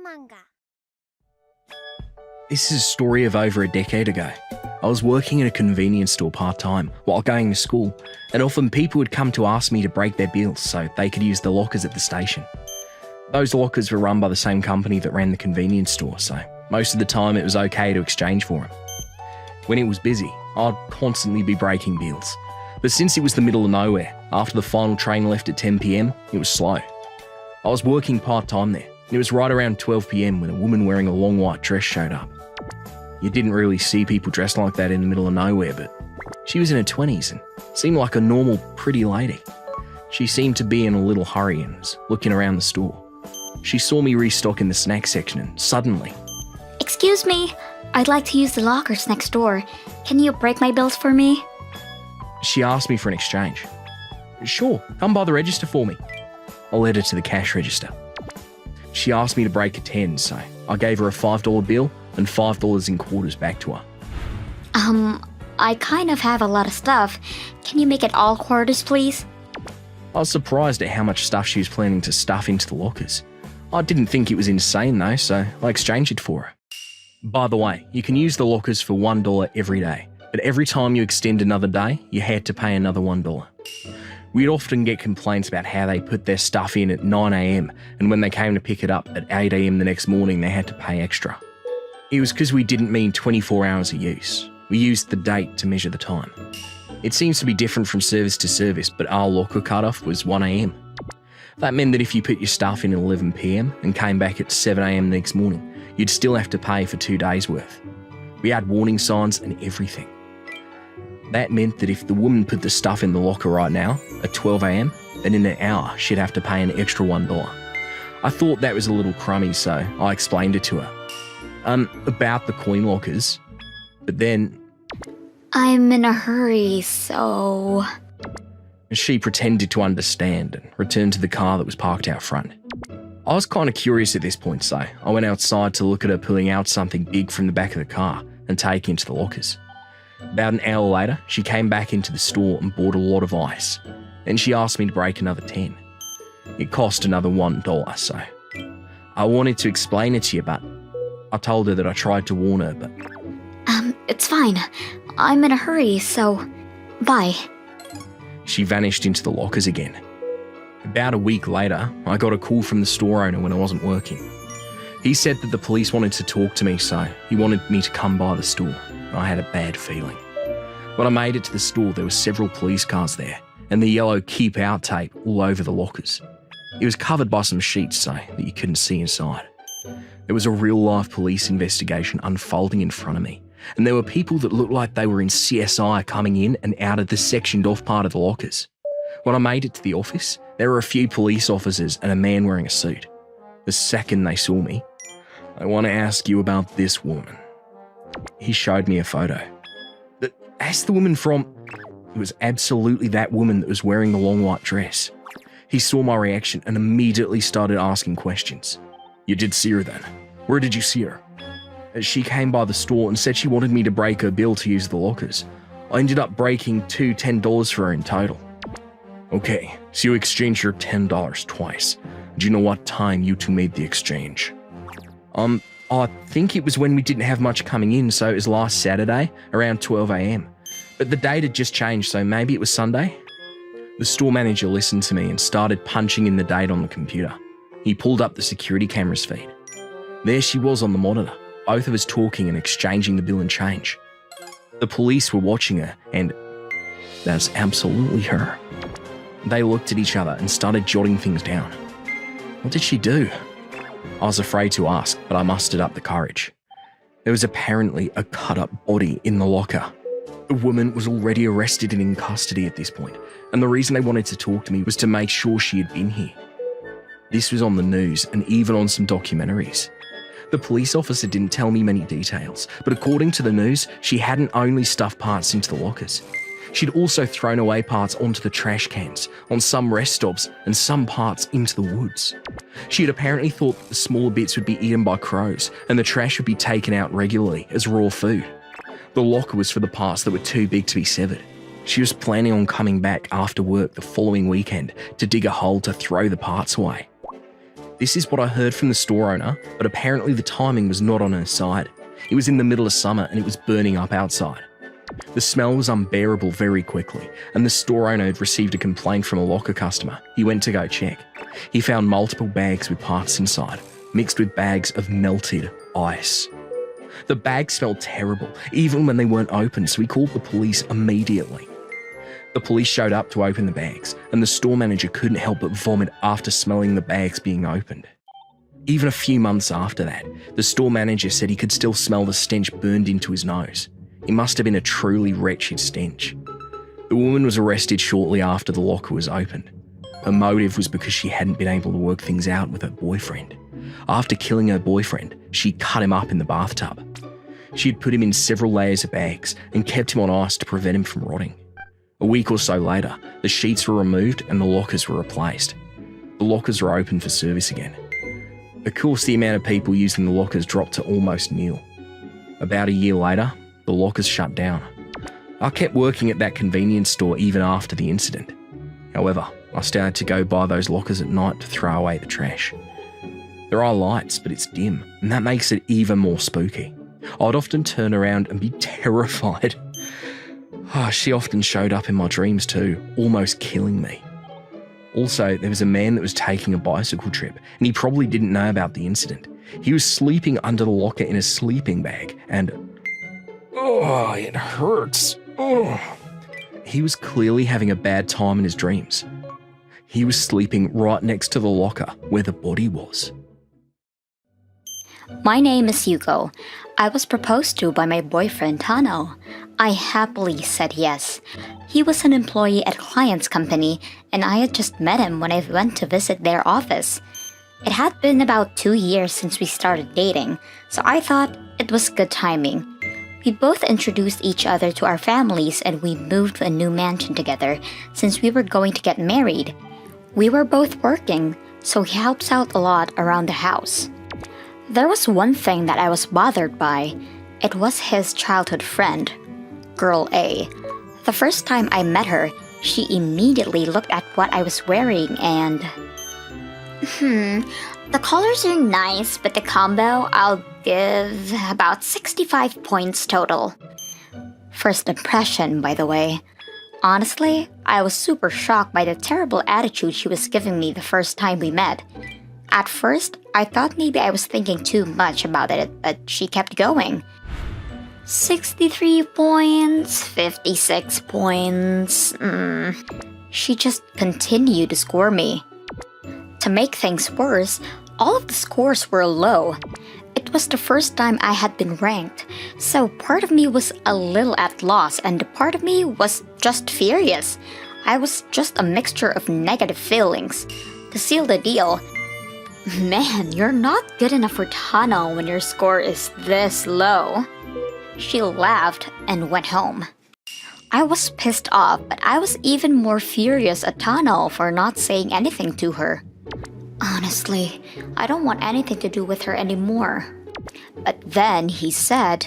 Manga. This is a story of over a decade ago. I was working in a convenience store part-time while going to school, and often people would come to ask me to break their bills so they could use the lockers at the station. Those lockers were run by the same company that ran the convenience store, so most of the time it was okay to exchange for them. When it was busy, I'd constantly be breaking bills. But since it was the middle of nowhere, after the final train left at 10 PM, it was slow. I was working part-time there, and it was right around 12 PM when a woman wearing a long white dress showed up. You didn't really see people dressed like that in the middle of nowhere, but she was in her 20s and seemed like a normal, pretty lady. She seemed to be in a little hurry and was looking around the store. She saw me restocking the snack section and suddenly, Excuse me, I'd like to use the lockers next door. Can you break my bills for me? she asked me for an exchange. Sure, come by the register for me. I led her to the cash register. She asked me to break a 10, so I gave her a $5 bill and $5 in quarters back to her. I kind of have a lot of stuff. Can you make it all quarters, please? I was surprised at how much stuff she was planning to stuff into the lockers. I didn't think it was insane though, so I exchanged it for her. By the way, you can use the lockers for $1 every day, but every time you extend another day, you had to pay another $1. We'd often get complaints about how they put their stuff in at 9 AM, and when they came to pick it up at 8 AM the next morning, they had to pay extra. It was because we didn't mean 24 hours of use. We used the date to measure the time. It seems to be different from service to service, but our locker cutoff was 1 AM. That meant that if you put your stuff in at 11 PM and came back at 7 AM the next morning, you'd still have to pay for 2 days' worth. We had warning signs and everything. That meant that if the woman put the stuff in the locker right now, at 12 AM, then in an hour she'd have to pay an extra $1. I thought that was a little crummy, so I explained it to her. About the coin lockers, but then I'm in a hurry, so... she pretended to understand and returned to the car that was parked out front. I was kind of curious at this point, so I went outside to look at her pulling out something big from the back of the car and take it into the lockers. About an hour later, she came back into the store and bought a lot of ice. Then she asked me to break another 10. It cost another $1, so I wanted to explain it to you, but I told her that I tried to warn her, but... It's fine. I'm in a hurry, so... Bye. She vanished into the lockers again. About a week later, I got a call from the store owner when I wasn't working. He said that the police wanted to talk to me, so he wanted me to come by the store. I had a bad feeling. When I made it to the store, there were several police cars there, and the yellow "Keep Out" tape all over the lockers. It was covered by some sheets so that you couldn't see inside. There was a real-life police investigation unfolding in front of me, and there were people that looked like they were in CSI coming in and out of the sectioned-off part of the lockers. When I made it to the office, there were a few police officers and a man wearing a suit. The second they saw me, "I want to ask you about this woman." He showed me a photo. That's the woman from... It was absolutely that woman that was wearing the long white dress. He saw my reaction and immediately started asking questions. "You did see her then? Where did you see her?" She came by the store and said she wanted me to break her bill to use the lockers. I ended up breaking two $10 for her in total. "Okay, so you exchanged your $10 twice. Do you know what time you two made the exchange?" I think it was when we didn't have much coming in, so it was last Saturday, around 12 AM. But the date had just changed, so maybe it was Sunday? The store manager listened to me and started punching in the date on the computer. He pulled up the security camera's feed. There she was on the monitor, both of us talking and exchanging the bill and change. The police were watching her, and that's absolutely her. They looked at each other and started jotting things down. What did she do? I was afraid to ask, but I mustered up the courage. There was apparently a cut-up body in the locker. The woman was already arrested and in custody at this point, and the reason they wanted to talk to me was to make sure she had been here. This was on the news and even on some documentaries. The police officer didn't tell me many details, but according to the news, she hadn't only stuffed parts into the lockers. She'd also thrown away parts onto the trash cans, on some rest stops, and some parts into the woods. She had apparently thought that the smaller bits would be eaten by crows, and the trash would be taken out regularly as raw food. The locker was for the parts that were too big to be severed. She was planning on coming back after work the following weekend to dig a hole to throw the parts away. This is what I heard from the store owner, but apparently the timing was not on her side. It was in the middle of summer and it was burning up outside. The smell was unbearable very quickly, and the store owner had received a complaint from a locker customer. He went to go check. He found multiple bags with parts inside, mixed with bags of melted ice. The bags smelled terrible, even when they weren't open, so he called the police immediately. The police showed up to open the bags, and the store manager couldn't help but vomit after smelling the bags being opened. Even a few months after that, the store manager said he could still smell the stench burned into his nose. It must have been a truly wretched stench. The woman was arrested shortly after the locker was opened. Her motive was because she hadn't been able to work things out with her boyfriend. After killing her boyfriend, she cut him up in the bathtub. She had put him in several layers of bags and kept him on ice to prevent him from rotting. A week or so later, the sheets were removed and the lockers were replaced. The lockers were open for service again. Of course, the amount of people using the lockers dropped to almost nil. About a year later, the lockers shut down. I kept working at that convenience store even after the incident. However, I started to go by those lockers at night to throw away the trash. There are lights, but it's dim, and that makes it even more spooky. I'd often turn around and be terrified. She often showed up in my dreams too, almost killing me. Also, there was a man that was taking a bicycle trip, and he probably didn't know about the incident. He was sleeping under the locker in a sleeping bag, and it hurts. He was clearly having a bad time in his dreams. He was sleeping right next to the locker where the body was. My name is Yuko. I was proposed to by my boyfriend Tano. I happily said yes. He was an employee at a client's company, and I had just met him when I went to visit their office. It had been about 2 years since we started dating, so I thought it was good timing. We both introduced each other to our families and we moved to a new mansion together since we were going to get married. We were both working, so he helps out a lot around the house. There was one thing that I was bothered by. It was his childhood friend, Girl A. The first time I met her, she immediately looked at what I was wearing and... The colors are nice, but the combo, I'll give about 65 points total. First impression, by the way. Honestly, I was super shocked by the terrible attitude she was giving me the first time we met. At first, I thought maybe I was thinking too much about it, but she kept going. 63 points, 56 points, She just continued to score me. To make things worse, all of the scores were low. It was the first time I had been ranked, so part of me was a little at loss and part of me was just furious. I was just a mixture of negative feelings. To seal the deal, man, you're not good enough for Tano when your score is this low. She laughed and went home. I was pissed off, but I was even more furious at Tano for not saying anything to her. Honestly, I don't want anything to do with her anymore. But then he said,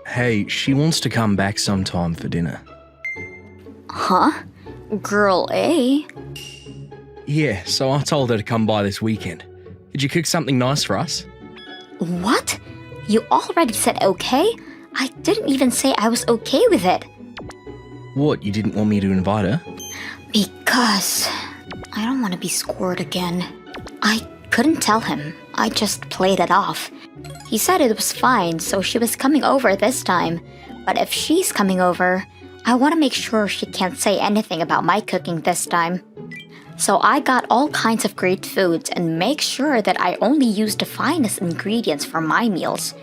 Hey, she wants to come back sometime for dinner. Huh? Girl A? Yeah, so I told her to come by this weekend. Could you cook something nice for us? What? You already said okay? I didn't even say I was okay with it. What, you didn't want me to invite her? Because I don't want to be scored again. I couldn't tell him. I just played it off. He said it was fine, so she was coming over this time. But if she's coming over, I want to make sure she can't say anything about my cooking this time. So I got all kinds of great foods and make sure that I only use the finest ingredients for my meals.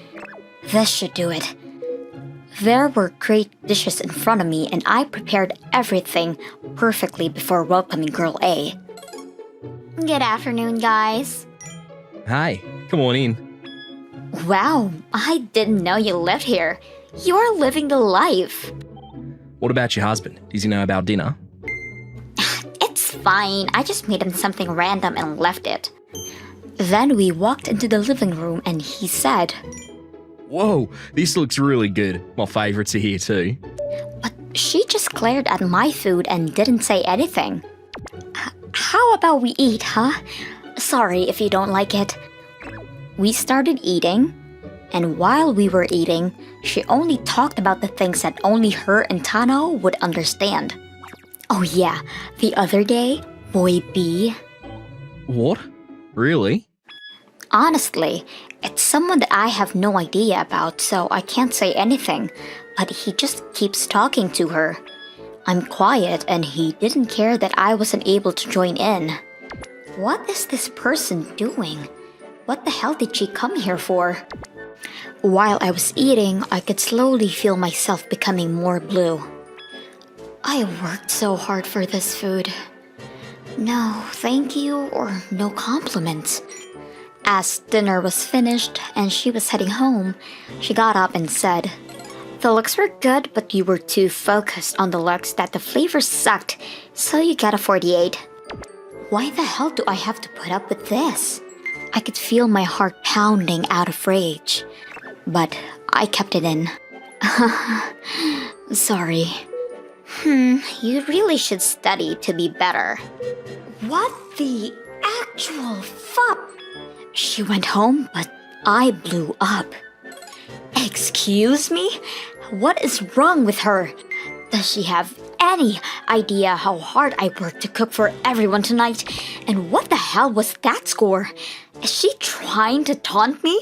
This should do it. There were great dishes in front of me and I prepared everything perfectly before welcoming Girl A. Good afternoon, guys. Hi, come on in. Wow, I didn't know you lived here. You're living the life. What about your husband? Does he know about dinner? It's fine. I just made him something random and left it. Then we walked into the living room and he said, Whoa, this looks really good. My favourites are here too. But she just glared at my food and didn't say anything. How about we eat, huh? Sorry if you don't like it. We started eating, and while we were eating, she only talked about the things that only her and Tano would understand. Oh yeah, the other day, Boy B. What? Really? Honestly, it's someone that I have no idea about, so I can't say anything, but he just keeps talking to her. I'm quiet, and he didn't care that I wasn't able to join in. What is this person doing? What the hell did she come here for? While I was eating, I could slowly feel myself becoming more blue. I worked so hard for this food. No thank you or no compliments. As dinner was finished and she was heading home, she got up and said, "The looks were good, but you were too focused on the looks that the flavor sucked, so you got a 48. Why the hell do I have to put up with this? I could feel my heart pounding out of rage, but I kept it in. Sorry. You really should study to be better. What the actual fuck? She went home, but I blew up. Excuse me? What is wrong with her? Does she have any idea how hard I worked to cook for everyone tonight? And what the hell was that score? Is she trying to taunt me?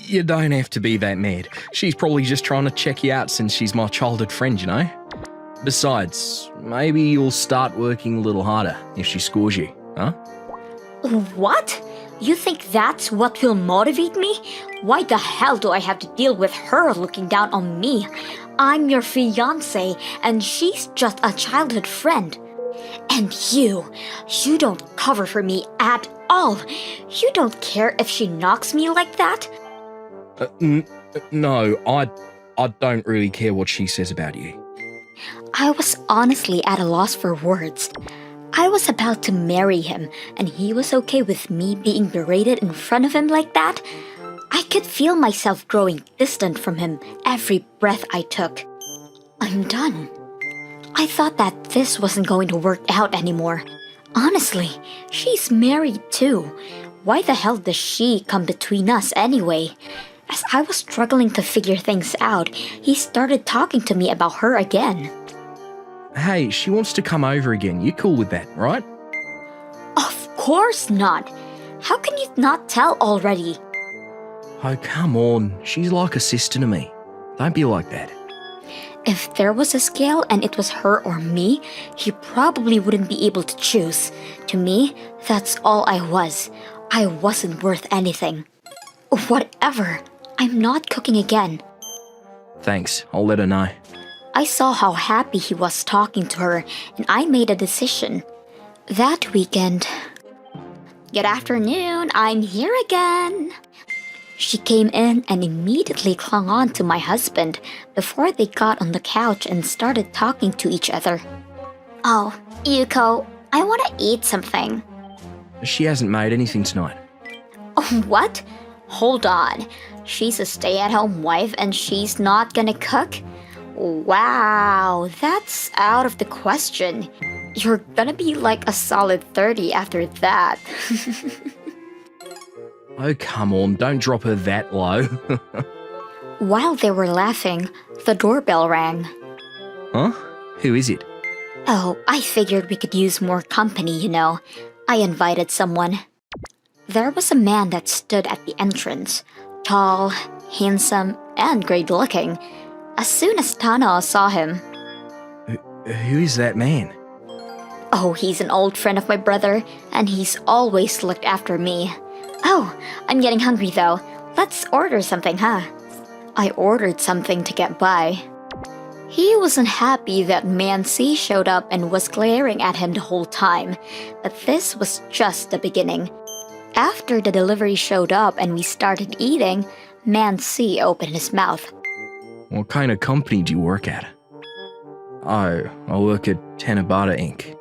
You don't have to be that mad. She's probably just trying to check you out since she's my childhood friend, you know? Besides, maybe you'll start working a little harder if she scores you, huh? What? You think that's what will motivate me? Why the hell do I have to deal with her looking down on me? I'm your fiancé, and she's just a childhood friend. And you don't cover for me at all. You don't care if she knocks me like that? No, I don't really care what she says about you. I was honestly at a loss for words. I was about to marry him, and he was okay with me being berated in front of him like that? I could feel myself growing distant from him every breath I took. I'm done. I thought that this wasn't going to work out anymore. Honestly, she's married too. Why the hell does she come between us anyway? As I was struggling to figure things out, he started talking to me about her again. Hey, she wants to come over again. You cool with that, right? Of course not. How can you not tell already? Oh, come on. She's like a sister to me. Don't be like that. If there was a scale and it was her or me, he probably wouldn't be able to choose. To me, that's all I was. I wasn't worth anything. Whatever. I'm not cooking again. Thanks. I'll let her know. I saw how happy he was talking to her, and I made a decision. That weekend... Good afternoon, I'm here again. She came in and immediately clung on to my husband before they got on the couch and started talking to each other. Oh, Yuko, I want to eat something. She hasn't made anything tonight. Oh, what? Hold on. She's a stay-at-home wife and she's not gonna cook? Wow, that's out of the question. You're gonna be like a solid 30 after that. Oh, come on. Don't drop her that low. While they were laughing, the doorbell rang. Huh? Who is it? Oh, I figured we could use more company, you know. I invited someone. There was a man that stood at the entrance. Tall, handsome, and great-looking. As soon as Tano saw him... Who is that man? Oh, he's an old friend of my brother, and he's always looked after me. Oh, I'm getting hungry though. Let's order something, huh? I ordered something to get by. He wasn't happy that Man C showed up and was glaring at him the whole time, but this was just the beginning. After the delivery showed up and we started eating, Man C opened his mouth. What kind of company do you work at? Oh, I work at Tanabata Inc.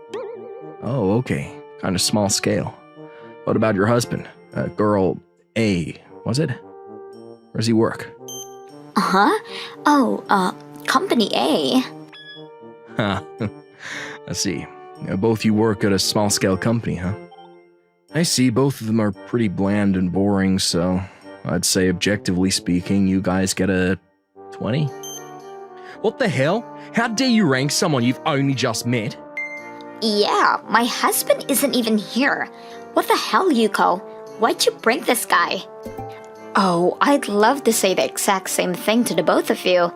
Oh, okay. Kind of small scale. What about your husband? Girl A, was it? Where does he work? Uh-huh. Oh, Company A. Huh. I see. Both you work at a small scale company, huh? I see both of them are pretty bland and boring, so I'd say objectively speaking, you guys get a 20. What the hell? How dare you rank someone you've only just met? Yeah, my husband isn't even here. What the hell, Yuko? Why'd you bring this guy? Oh, I'd love to say the exact same thing to the both of you.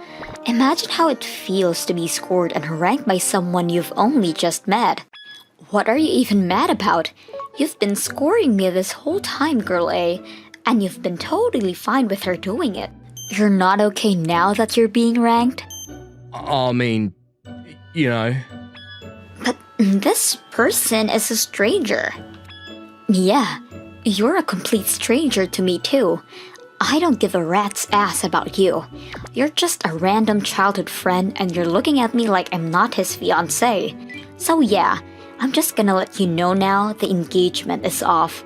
Imagine how it feels to be scored and ranked by someone you've only just met. What are you even mad about? You've been scoring me this whole time, girl A, and you've been totally fine with her doing it. You're not okay now that you're being ranked? I mean, you know. But this person is a stranger. Yeah, you're a complete stranger to me too. I don't give a rat's ass about you. You're just a random childhood friend and you're looking at me like I'm not his fiancé. So yeah, I'm just gonna let you know now the engagement is off.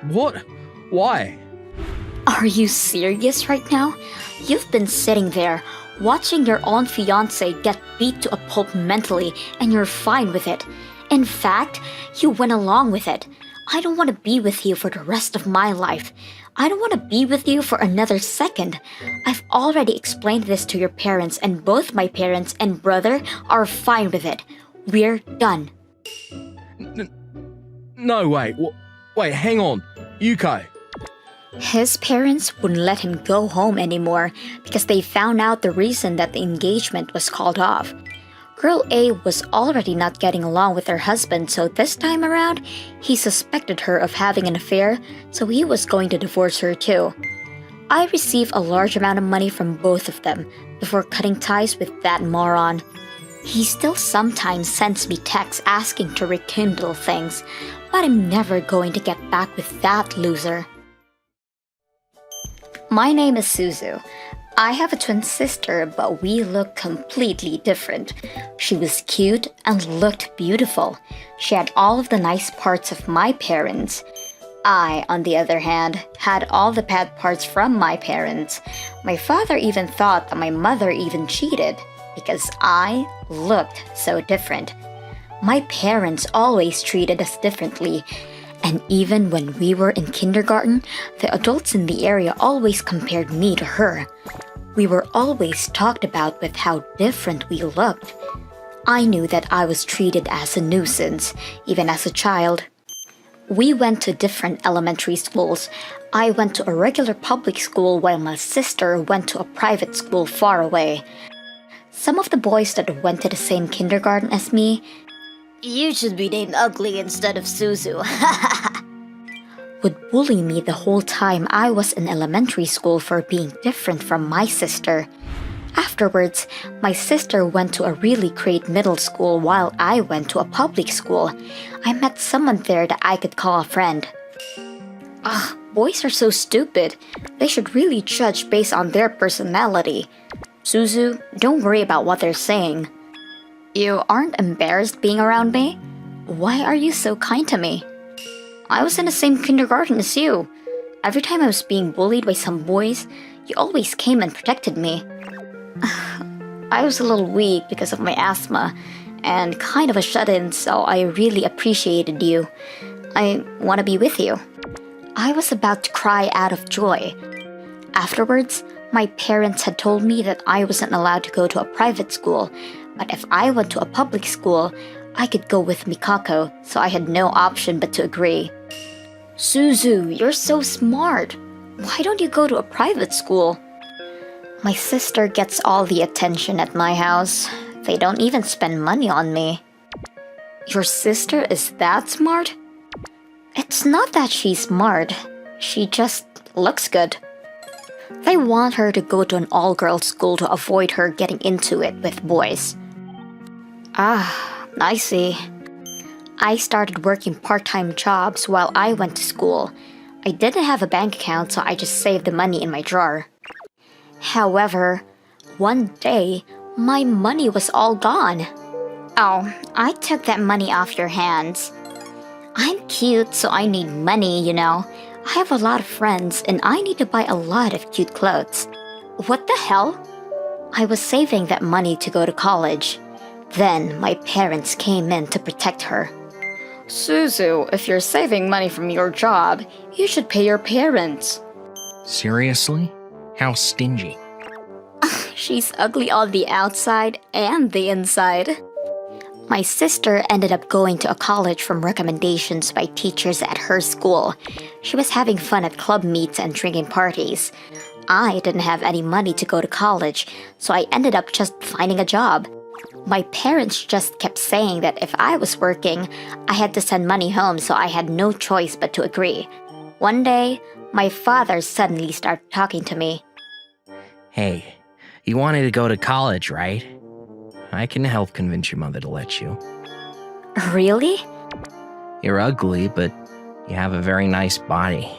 What? Why? Are you serious right now? You've been sitting there, watching your own fiancé get beat to a pulp mentally, and you're fine with it. In fact, you went along with it. I don't want to be with you for the rest of my life. I don't want to be with you for another second. I've already explained this to your parents, and both my parents and brother are fine with it. We're done. No, wait, hang on. Yuko. His parents wouldn't let him go home anymore because they found out the reason that the engagement was called off. Girl A was already not getting along with her husband, so this time around, he suspected her of having an affair, so he was going to divorce her too. I received a large amount of money from both of them before cutting ties with that moron. He still sometimes sends me texts asking to rekindle things, but I'm never going to get back with that loser. My name is Suzu. I have a twin sister, but we look completely different. She was cute and looked beautiful. She had all of the nice parts of my parents. I, on the other hand, had all the bad parts from my parents. My father even thought that my mother even cheated, because I looked so different. My parents always treated us differently, and even when we were in kindergarten, the adults in the area always compared me to her. We were always talked about with how different we looked. I knew that I was treated as a nuisance, even as a child. We went to different elementary schools. I went to a regular public school while my sister went to a private school far away. Some of the boys that went to the same kindergarten as me, "You should be named Ugly instead of Suzu," would bully me the whole time I was in elementary school for being different from my sister. Afterwards, my sister went to a really great middle school while I went to a public school. I met someone there that I could call a friend. Boys are so stupid. They should really judge based on their personality. Suzu, don't worry about what they're saying. You aren't embarrassed being around me? Why are you so kind to me? I was in the same kindergarten as you. Every time I was being bullied by some boys, you always came and protected me. I was a little weak because of my asthma and kind of a shut-in, so I really appreciated you. I want to be with you. I was about to cry out of joy. Afterwards, my parents had told me that I wasn't allowed to go to a private school, but if I went to a public school, I could go with Mikako, so I had no option but to agree. Suzu, you're so smart. Why don't you go to a private school? My sister gets all the attention at my house. They don't even spend money on me. Your sister is that smart? It's not that she's smart. She just looks good. They want her to go to an all-girls school to avoid her getting into it with boys. I see. I started working part-time jobs while I went to school. I didn't have a bank account, so I just saved the money in my drawer. However, one day, my money was all gone. Oh, I took that money off your hands. I'm cute, so I need money, you know. I have a lot of friends, and I need to buy a lot of cute clothes. What the hell? I was saving that money to go to college. Then my parents came in to protect her. Suzu, if you're saving money from your job, you should pay your parents. Seriously? How stingy? She's ugly on the outside and the inside. My sister ended up going to a college from recommendations by teachers at her school. She was having fun at club meets and drinking parties. I didn't have any money to go to college, so I ended up just finding a job. My parents just kept saying that if I was working, I had to send money home, so I had no choice but to agree. One day, my father suddenly started talking to me. Hey, you wanted to go to college, right? I can help convince your mother to let you. Really? You're ugly, but you have a very nice body.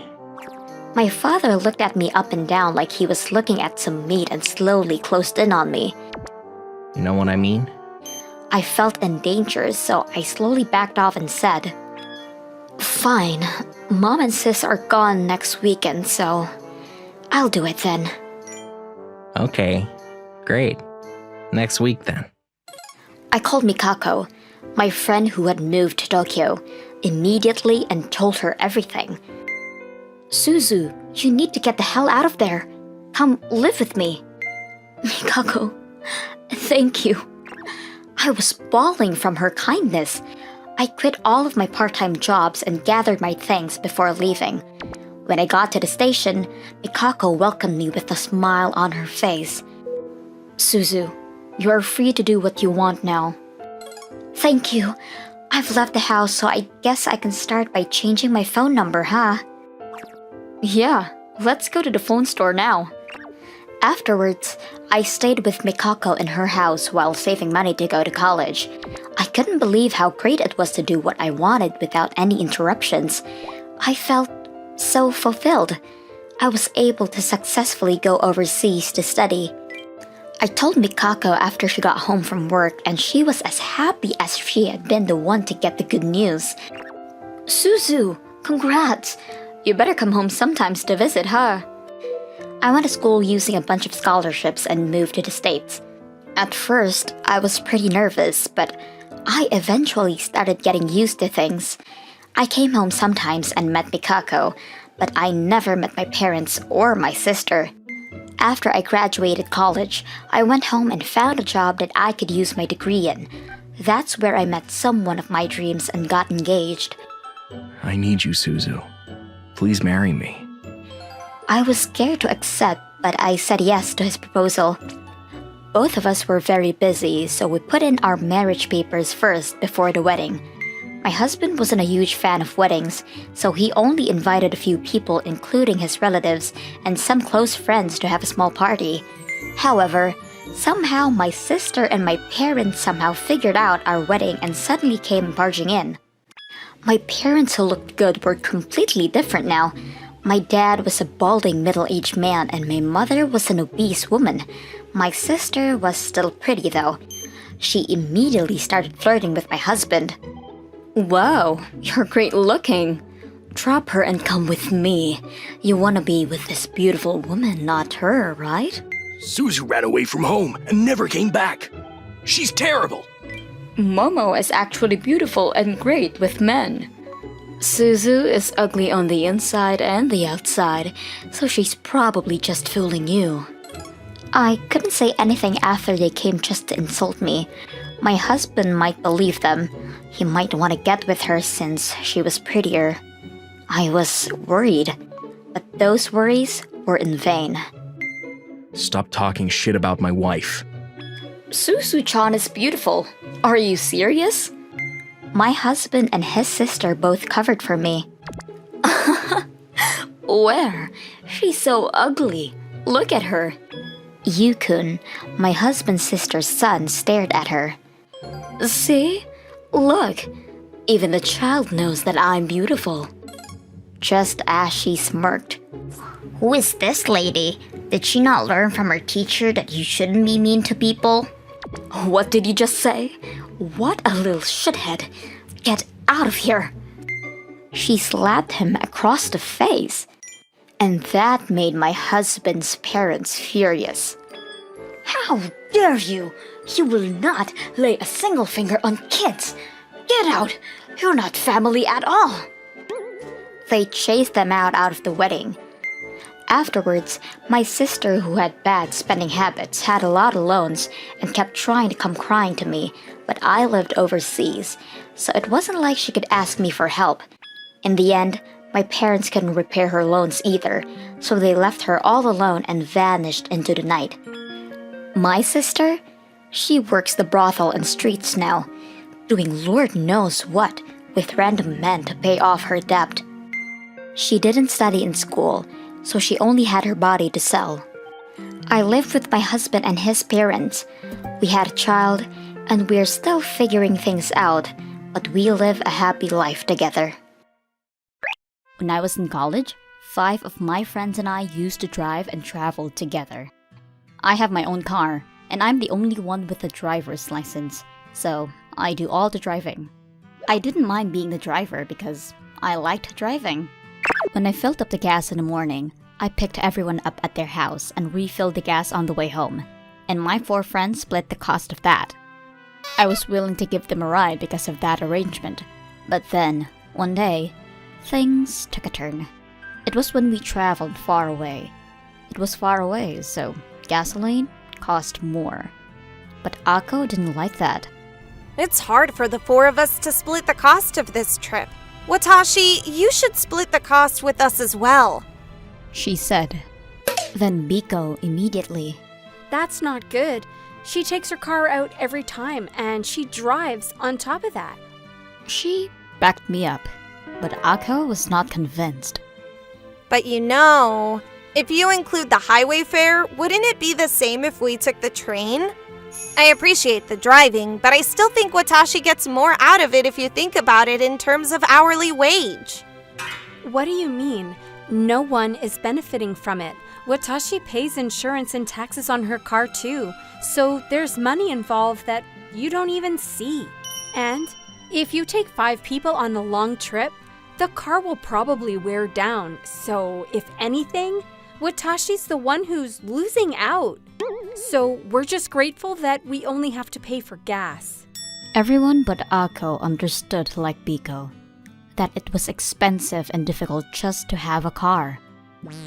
My father looked at me up and down like he was looking at some meat and slowly closed in on me. You know what I mean? I felt in danger, so I slowly backed off and said, "Fine, Mom and Sis are gone next weekend, so I'll do it then." Okay, great. Next week then. I called Mikako, my friend who had moved to Tokyo, immediately and told her everything. "Suzu, you need to get the hell out of there. Come live with me." Mikako, thank you. I was bawling from her kindness. I quit all of my part-time jobs and gathered my things before leaving. When I got to the station, Mikako welcomed me with a smile on her face. "Suzu, you are free to do what you want now." "Thank you. I've left the house, so I guess I can start by changing my phone number, huh?" "Yeah, let's go to the phone store now." Afterwards, I stayed with Mikako in her house while saving money to go to college. I couldn't believe how great it was to do what I wanted without any interruptions. I felt so fulfilled. I was able to successfully go overseas to study. I told Mikako after she got home from work, and she was as happy as she had been the one to get the good news. "Suzu, congrats! You better come home sometimes to visit, huh?" I went to school using a bunch of scholarships and moved to the States. At first, I was pretty nervous, but I eventually started getting used to things. I came home sometimes and met Mikako, but I never met my parents or my sister. After I graduated college, I went home and found a job that I could use my degree in. That's where I met someone of my dreams and got engaged. I need you, Suzu. Please marry me. I was scared to accept, but I said yes to his proposal. Both of us were very busy, so we put in our marriage papers first before the wedding. My husband wasn't a huge fan of weddings, so he only invited a few people, including his relatives and some close friends, to have a small party. However, somehow my sister and my parents somehow figured out our wedding and suddenly came barging in. My parents, who looked good, were completely different now. My dad was a balding middle-aged man and my mother was an obese woman. My sister was still pretty though. She immediately started flirting with my husband. "Wow, you're great looking. Drop her and come with me. You wanna be with this beautiful woman, not her, right?" Suzu ran away from home and never came back. She's terrible. "Momo is actually beautiful and great with men. Suzu is ugly on the inside and the outside, so she's probably just fooling you." I couldn't say anything after they came just to insult me. My husband might believe them. He might want to get with her since she was prettier. I was worried, but those worries were in vain. Stop talking shit about my wife. "Suzu-chan is beautiful. Are you serious?" My husband and his sister both covered for me. "Where? She's so ugly. Look at her." Yukun, my husband's sister's son, stared at her. "See? Look. Even the child knows that I'm beautiful." Just as she smirked. "Who is this lady? Did she not learn from her teacher that you shouldn't be mean to people?" "What did you just say? What a little shithead. Get out of here." She slapped him across the face. And that made my husband's parents furious. "How dare you! You will not lay a single finger on kids! Get out! You're not family at all. They chased them out of the wedding. Afterwards, my sister, who had bad spending habits, had a lot of loans and kept trying to come crying to me, but I lived overseas, so it wasn't like she could ask me for help. In the end, my parents couldn't repay her loans either, so they left her all alone and vanished into the night. My sister? She works the brothel and streets now, doing Lord knows what with random men to pay off her debt. She didn't study in school, so she only had her body to sell. I lived with my husband and his parents. We had a child, and we're still figuring things out, but we live a happy life together. When I was in college, 5 of my friends and I used to drive and travel together. I have my own car, and I'm the only one with a driver's license, so I do all the driving. I didn't mind being the driver because I liked driving. When I filled up the gas in the morning, I picked everyone up at their house and refilled the gas on the way home, and my 4 friends split the cost of that. I was willing to give them a ride because of that arrangement, but then, one day, things took a turn. It was when we traveled far away. It was far away, so gasoline cost more. But Ako didn't like that. It's hard for the 4 of us to split the cost of this trip. Watashi, you should split the cost with us as well, she said. Then Biko immediately. That's not good. She takes her car out every time, and she drives on top of that. She backed me up, but Ako was not convinced. But you know, if you include the highway fare, wouldn't it be the same if we took the train? I appreciate the driving, but I still think Watashi gets more out of it if you think about it in terms of hourly wage. What do you mean? No one is benefiting from it. Watashi pays insurance and taxes on her car too, so there's money involved that you don't even see. And if you take 5 people on a long trip, the car will probably wear down, so if anything, Watashi's the one who's losing out. So we're just grateful that we only have to pay for gas. Everyone but Ako understood, like Biko, that it was expensive and difficult just to have a car.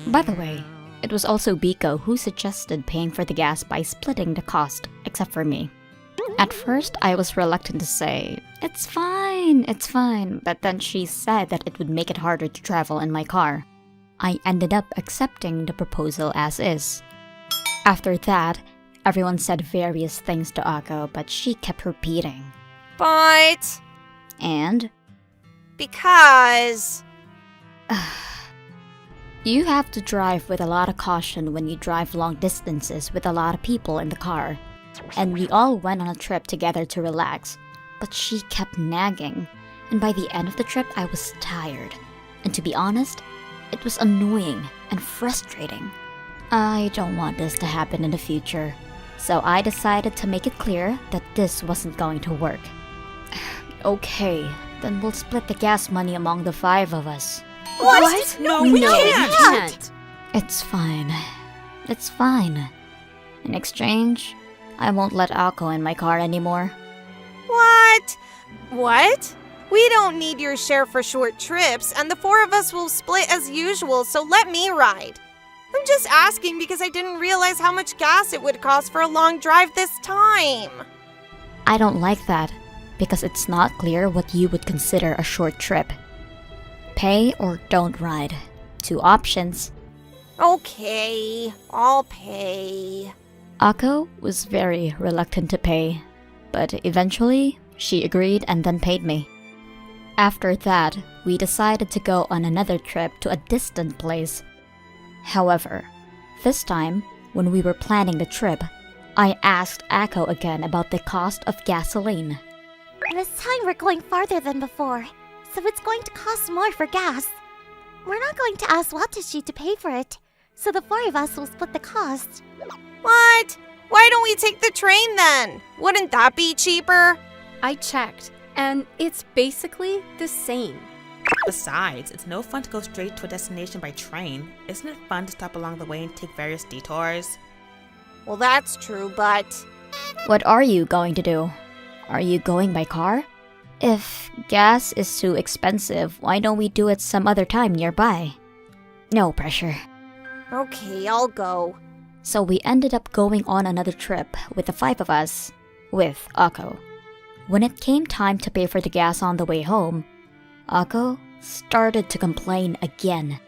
By the way, it was also Biko who suggested paying for the gas by splitting the cost, except for me. At first, I was reluctant to say, it's fine, but then she said that it would make it harder to travel in my car. I ended up accepting the proposal as is. After that, everyone said various things to Ako, but she kept repeating. But... And? Because... You have to drive with a lot of caution when you drive long distances with a lot of people in the car. And we all went on a trip together to relax, but she kept nagging, and by the end of the trip I was tired. And to be honest, it was annoying and frustrating. I don't want this to happen in the future, so I decided to make it clear that this wasn't going to work. Okay, then we'll split the gas money among the 5 of us. What? No, we can't! It's fine. It's fine. In exchange, I won't let Ako in my car anymore. What? What? We don't need your share for short trips, and the 4 of us will split as usual, so let me ride. I'm just asking because I didn't realize how much gas it would cost for a long drive this time. I don't like that, because it's not clear what you would consider a short trip. Pay or don't ride. 2 options. Okay, I'll pay. Ako was very reluctant to pay, but eventually she agreed and then paid me. After that, we decided to go on another trip to a distant place. However, this time, when we were planning the trip, I asked Ako again about the cost of gasoline. This time we're going farther than before, so it's going to cost more for gas. We're not going to ask Watashi to pay for it, so the 4 of us will split the cost. What? Why don't we take the train then? Wouldn't that be cheaper? I checked, and it's basically the same. Besides, it's no fun to go straight to a destination by train. Isn't it fun to stop along the way and take various detours? Well, that's true, but... What are you going to do? Are you going by car? If gas is too expensive, why don't we do it some other time nearby? No pressure. Okay, I'll go. So we ended up going on another trip with the 5 of us, with Akko. When it came time to pay for the gas on the way home, Akko started to complain again.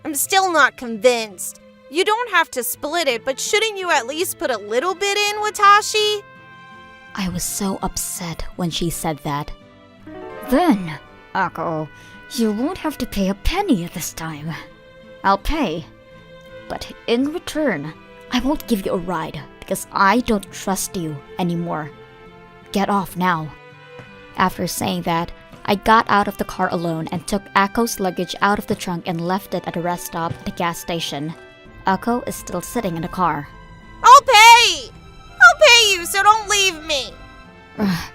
I'm still not convinced. You don't have to split it, but shouldn't you at least put a little bit in, Watashi? I was so upset when she said that. Then, Akko, you won't have to pay a penny this time. I'll pay. But in return, I won't give you a ride because I don't trust you anymore. Get off now. After saying that, I got out of the car alone and took Akko's luggage out of the trunk and left it at a rest stop at the gas station. Akko is still sitting in the car. I'll pay! I'll pay you, so don't leave me!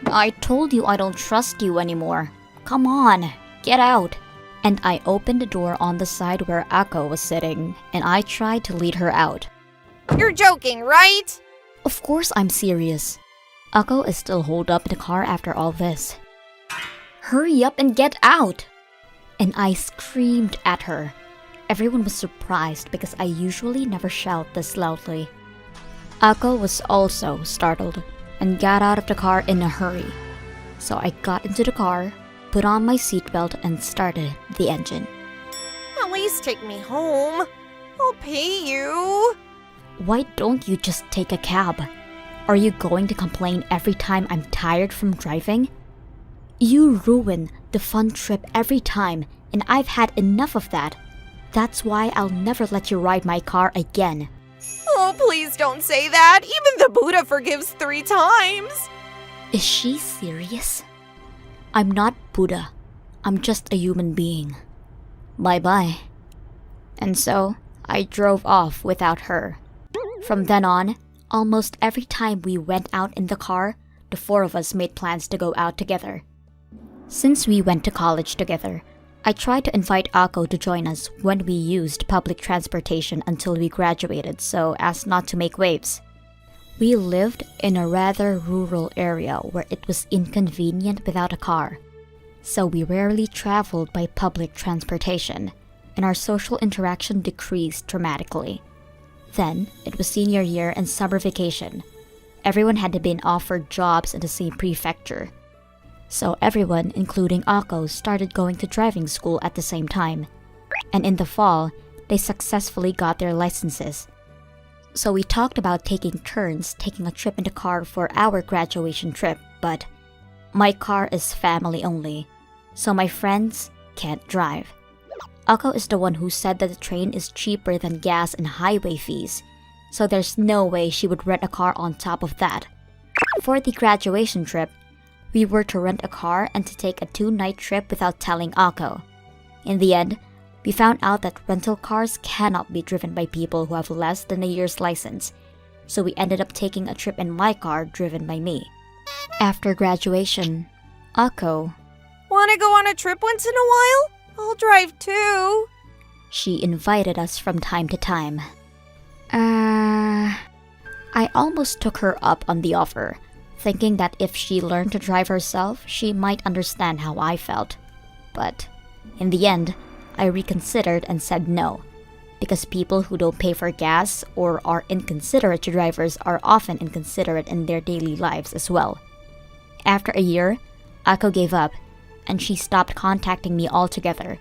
I told you I don't trust you anymore. Come on, get out. And I opened the door on the side where Akko was sitting, and I tried to lead her out. You're joking, right? Of course I'm serious. Akko is still holed up in the car after all this. Hurry up and get out! And I screamed at her. Everyone was surprised because I usually never shout this loudly. Akko was also startled and got out of the car in a hurry. So I got into the car, put on my seatbelt, and started the engine. At least take me home. I'll pay you. Why don't you just take a cab? Are you going to complain every time I'm tired from driving? You ruin the fun trip every time, and I've had enough of that. That's why I'll never let you ride my car again. Oh, please don't say that. Even the Buddha forgives 3 times. Is she serious? I'm not Buddha. I'm just a human being. Bye-bye. And so, I drove off without her. From then on, almost every time we went out in the car, the 4 of us made plans to go out together. Since we went to college together, I tried to invite Akko to join us when we used public transportation until we graduated so as not to make waves. We lived in a rather rural area where it was inconvenient without a car, so we rarely traveled by public transportation, and our social interaction decreased dramatically. Then, it was senior year and summer vacation. Everyone had been offered jobs in the same prefecture. So everyone, including Akko, started going to driving school at the same time. And in the fall, they successfully got their licenses. So we talked about taking turns taking a trip in the car for our graduation trip, but my car is family only, so my friends can't drive. Akko is the one who said that the train is cheaper than gas and highway fees, so there's no way she would rent a car on top of that. For the graduation trip, we were to rent a car and to take a 2-night trip without telling Akko. In the end, we found out that rental cars cannot be driven by people who have less than a year's license, so we ended up taking a trip in my car driven by me. After graduation, Akko, Wanna go on a trip once in a while? I'll drive too. She invited us from time to time. I almost took her up on the offer, thinking that if she learned to drive herself, she might understand how I felt. But in the end, I reconsidered and said no, because people who don't pay for gas or are inconsiderate to drivers are often inconsiderate in their daily lives as well. After a year, Akko gave up, and she stopped contacting me altogether,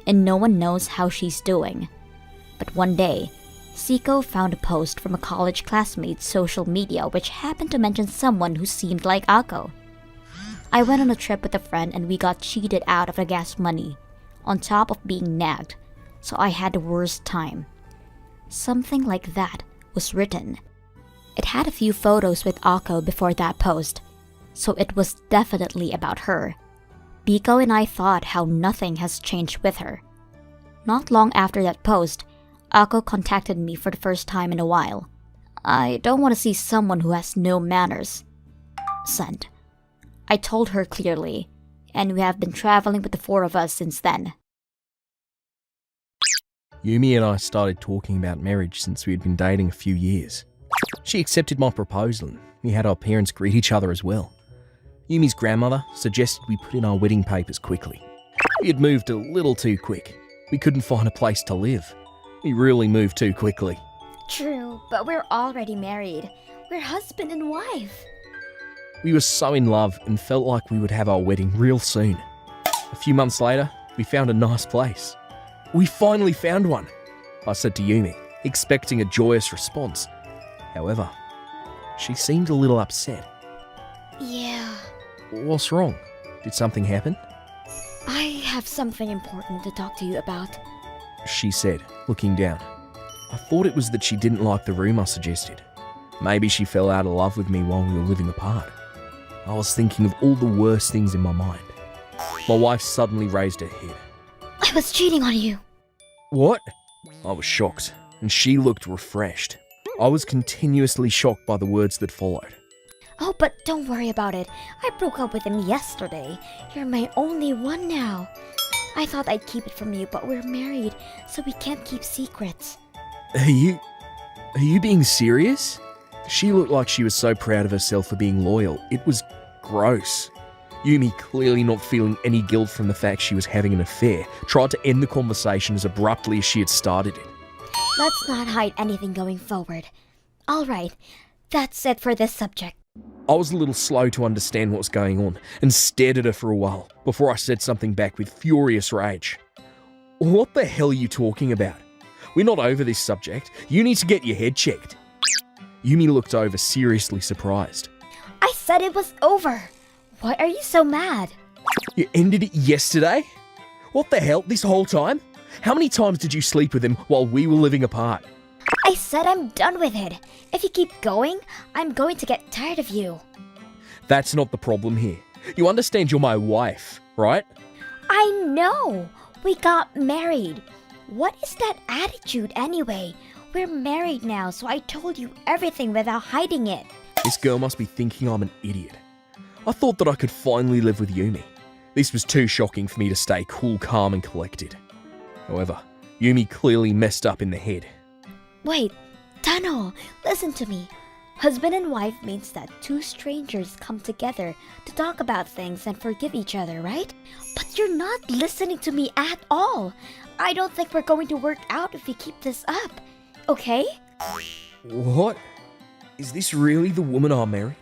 and no one knows how she's doing. But one day, Siko found a post from a college classmate's social media which happened to mention someone who seemed like Akko. I went on a trip with a friend and we got cheated out of the gas money, on top of being nagged, so I had the worst time. Something like that was written. It had a few photos with Akko before that post, so it was definitely about her. Biko and I thought how nothing has changed with her. Not long after that post, Akko contacted me for the first time in a while. I don't want to see someone who has no manners. Send. I told her clearly, and we have been traveling with the 4 of us since then. Yumi and I started talking about marriage since we had been dating a few years. She accepted my proposal and we had our parents greet each other as well. Yumi's grandmother suggested we put in our wedding papers quickly. We had moved a little too quick. We couldn't find a place to live. We really moved too quickly. True, but we're already married. We're husband and wife. We were so in love and felt like we would have our wedding real soon. A few months later, we found a nice place. We finally found one, I said to Yumi, expecting a joyous response. However, she seemed a little upset. Yeah, What's wrong? Did something happen? I have something important to talk to you about. She said, looking down. I thought it was that she didn't like the room I suggested. Maybe she fell out of love with me while we were living apart. I was thinking of all the worst things in my mind. My wife suddenly raised her head. I was cheating on you. What? I was shocked, and she looked refreshed. I was continuously shocked by the words that followed. Oh, but don't worry about it. I broke up with him yesterday. You're my only one now. I thought I'd keep it from you, but we're married, so we can't keep secrets. Are you being serious? She looked like she was so proud of herself for being loyal. It was gross. Yumi, clearly not feeling any guilt from the fact she was having an affair, tried to end the conversation as abruptly as she had started it. Let's not hide anything going forward. All right, that's it for this subject. I was a little slow to understand what was going on and stared at her for a while before I said something back with furious rage. What the hell are you talking about? We're not over this subject. You need to get your head checked. Yumi looked over, seriously surprised. I said it was over. Why are you so mad? You ended it yesterday? What the hell, this whole time? How many times did you sleep with him while we were living apart? I said I'm done with it. If you keep going, I'm going to get tired of you. That's not the problem here. You understand you're my wife, right? I know. We got married. What is that attitude anyway? We're married now, so I told you everything without hiding it. This girl must be thinking I'm an idiot. I thought that I could finally live with Yumi. This was too shocking for me to stay cool, calm, and collected. However, Yumi clearly messed up in the head. Wait, Tano, listen to me. Husband and wife means that two strangers come together to talk about things and forgive each other, right? But you're not listening to me at all. I don't think we're going to work out if we keep this up. Okay? What? Is this really the woman I married?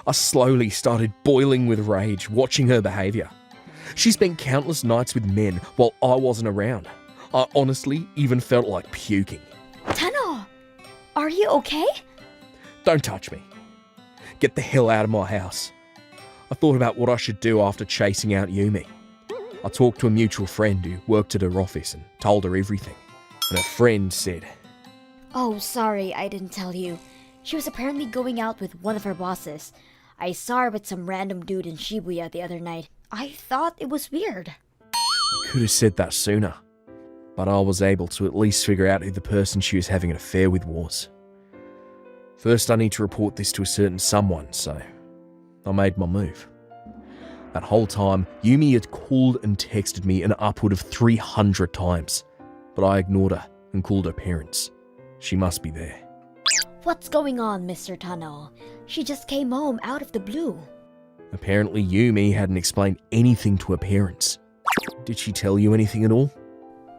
I slowly started boiling with rage watching her behaviour. She spent countless nights with men while I wasn't around. I honestly even felt like puking. Tano, are you okay? Don't touch me. Get the hell out of my house. I thought about what I should do after chasing out Yumi. I talked to a mutual friend who worked at her office and told her everything. And her friend said, Oh, sorry, I didn't tell you. She was apparently going out with one of her bosses. I saw her with some random dude in Shibuya the other night. I thought it was weird. Could have said that sooner. But I was able to at least figure out who the person she was having an affair with was. First, I need to report this to a certain someone, so I made my move. That whole time, Yumi had called and texted me an upward of 300 times, but I ignored her and called her parents. She must be there. What's going on, Mr. Tano? She just came home out of the blue. Apparently, Yumi hadn't explained anything to her parents. Did she tell you anything at all?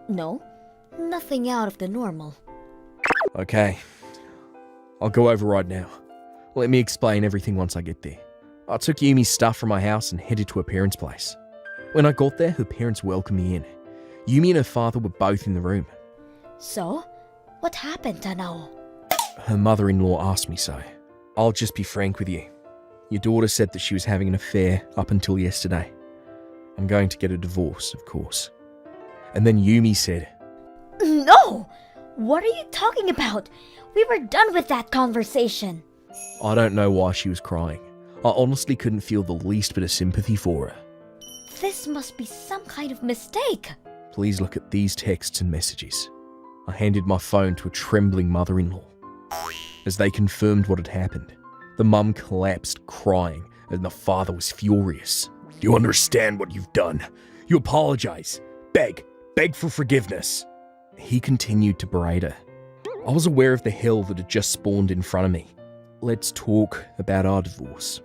No, nothing out of the normal. Okay, I'll go over right now. Let me explain everything once I get there. I took Yumi's stuff from my house and headed to her parents' place. When I got there, her parents welcomed me in. Yumi and her father were both in the room. So, what happened, Tano? Her mother-in-law asked me so. I'll just be frank with you. Your daughter said that she was having an affair up until yesterday. I'm going to get a divorce, of course. And then Yumi said, No! What are you talking about? We were done with that conversation. I don't know why she was crying. I honestly couldn't feel the least bit of sympathy for her. This must be some kind of mistake. Please look at these texts and messages. I handed my phone to a trembling mother-in-law. As they confirmed what had happened, the mum collapsed crying and the father was furious. Do you understand what you've done? You apologize. Beg for forgiveness. He continued to berate her. I was aware of the hell that had just spawned in front of me. Let's talk about our divorce.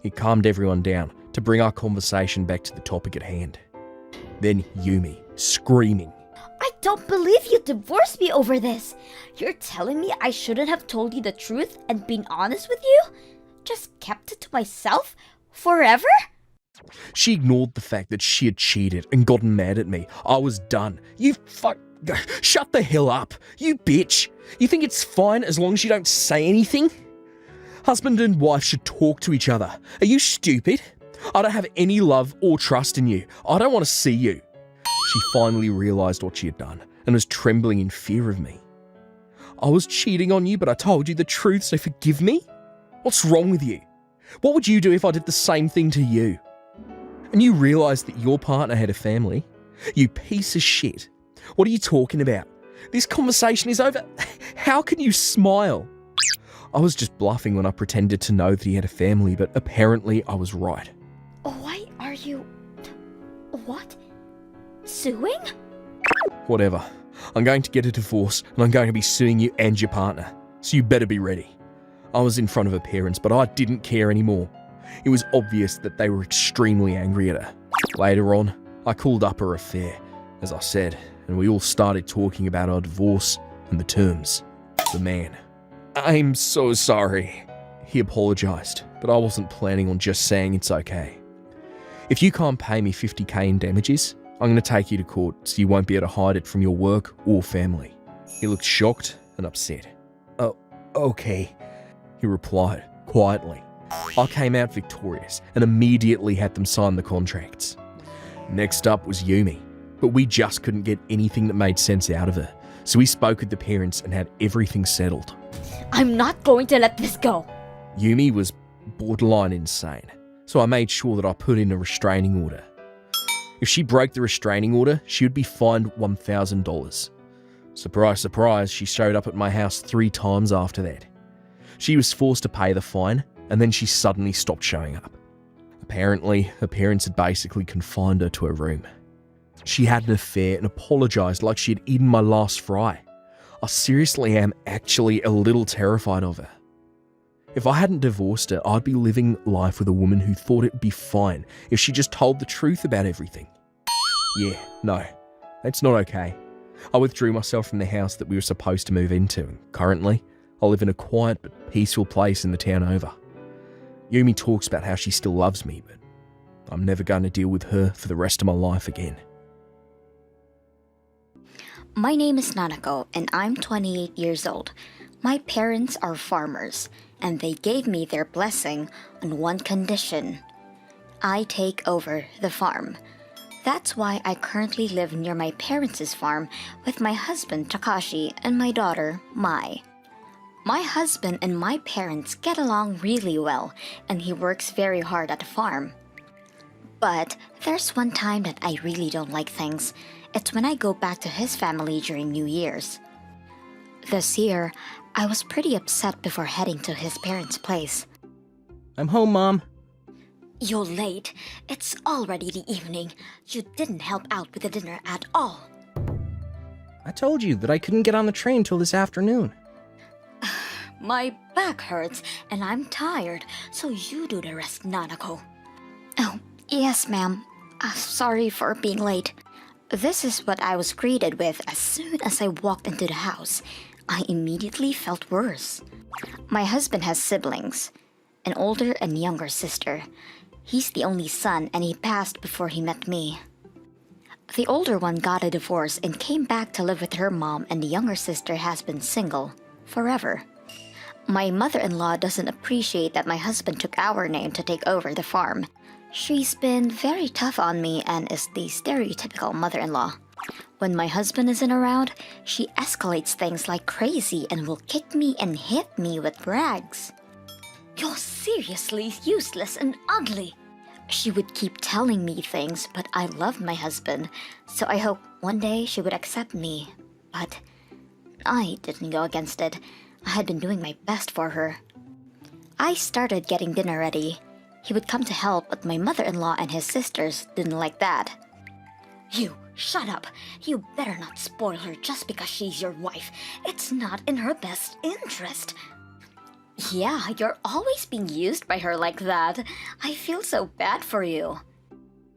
It calmed everyone down to bring our conversation back to the topic at hand. Then Yumi, screaming. I don't believe you divorced me over this. You're telling me I shouldn't have told you the truth and been honest with you? Just kept it to myself? Forever? She ignored the fact that she had cheated and gotten mad at me. I was done. Shut the hell up, you bitch. You think it's fine as long as you don't say anything? Husband and wife should talk to each other. Are you stupid? I don't have any love or trust in you. I don't want to see you. She finally realised what she had done and was trembling in fear of me. I was cheating on you, but I told you the truth, so forgive me? What's wrong with you? What would you do if I did the same thing to you? And you realised that your partner had a family? You piece of shit. What are you talking about? This conversation is over. How can you smile? I was just bluffing when I pretended to know that he had a family, but apparently I was right. Why are you... What? Suing? Whatever. I'm going to get a divorce and I'm going to be suing you and your partner. So you better be ready. I was in front of her parents, but I didn't care anymore. It was obvious that they were extremely angry at her. Later on, I called up her affair, as I said, and we all started talking about our divorce and the terms. The man. I'm so sorry. He apologised, but I wasn't planning on just saying it's okay. If you can't pay me $50,000 in damages, I'm going to take you to court so you won't be able to hide it from your work or family. He looked shocked and upset. Oh, okay, he replied quietly. I came out victorious and immediately had them sign the contracts. Next up was Yumi, but we just couldn't get anything that made sense out of her, so we spoke with the parents and had everything settled. I'm not going to let this go. Yumi was borderline insane, so I made sure that I put in a restraining order. If she broke the restraining order, she would be fined $1,000. Surprise, surprise, she showed up at my house 3 times after that. She was forced to pay the fine, and then she suddenly stopped showing up. Apparently, her parents had basically confined her to her room. She had an affair and apologised like she had eaten my last fry. I seriously am actually a little terrified of her. If I hadn't divorced her, I'd be living life with a woman who thought it'd be fine if she just told the truth about everything. Yeah, no, that's not okay. I withdrew myself from the house that we were supposed to move into, and currently, I live in a quiet but peaceful place in the town over. Yumi talks about how she still loves me, but I'm never going to deal with her for the rest of my life again. My name is Nanako, and I'm 28 years old. My parents are farmers, and they gave me their blessing on one condition. I take over the farm. That's why I currently live near my parents' farm with my husband Takashi and my daughter Mai. My husband and my parents get along really well, and he works very hard at the farm. But there's one time that I really don't like things. It's when I go back to his family during New Year's. This year, I was pretty upset before heading to his parents' place. I'm home, Mom. You're late. It's already the evening. You didn't help out with the dinner at all. I told you that I couldn't get on the train till this afternoon. My back hurts and I'm tired, so you do the rest, Nanako. Oh, yes, ma'am. Sorry for being late. This is what I was greeted with as soon as I walked into the house. I immediately felt worse. My husband has siblings, an older and younger sister. He's the only son and he passed before he met me. The older one got a divorce and came back to live with her mom, and the younger sister has been single forever. My mother-in-law doesn't appreciate that my husband took our name to take over the farm. She's been very tough on me and is the stereotypical mother-in-law. When my husband isn't around, she escalates things like crazy and will kick me and hit me with rags. You're seriously useless and ugly. She would keep telling me things, but I love my husband, so I hope one day she would accept me. But I didn't go against it. I had been doing my best for her. I started getting dinner ready. He would come to help, but my mother-in-law and his sisters didn't like that. You, shut up. You better not spoil her just because she's your wife. It's not in her best interest. Yeah, you're always being used by her like that. I feel so bad for you.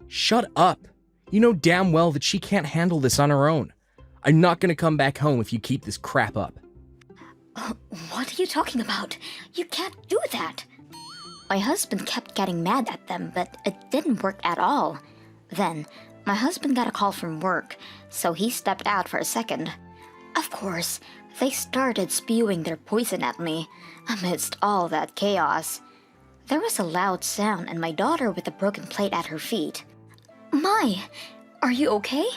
Shut up. You know damn well that she can't handle this on her own. I'm not gonna come back home if you keep this crap up. What are you talking about? You can't do that. My husband kept getting mad at them, but it didn't work at all. Then, my husband got a call from work, so he stepped out for a second. Of course, they started spewing their poison at me, amidst all that chaos. There was a loud sound and my daughter with a broken plate at her feet. Mai, are you okay?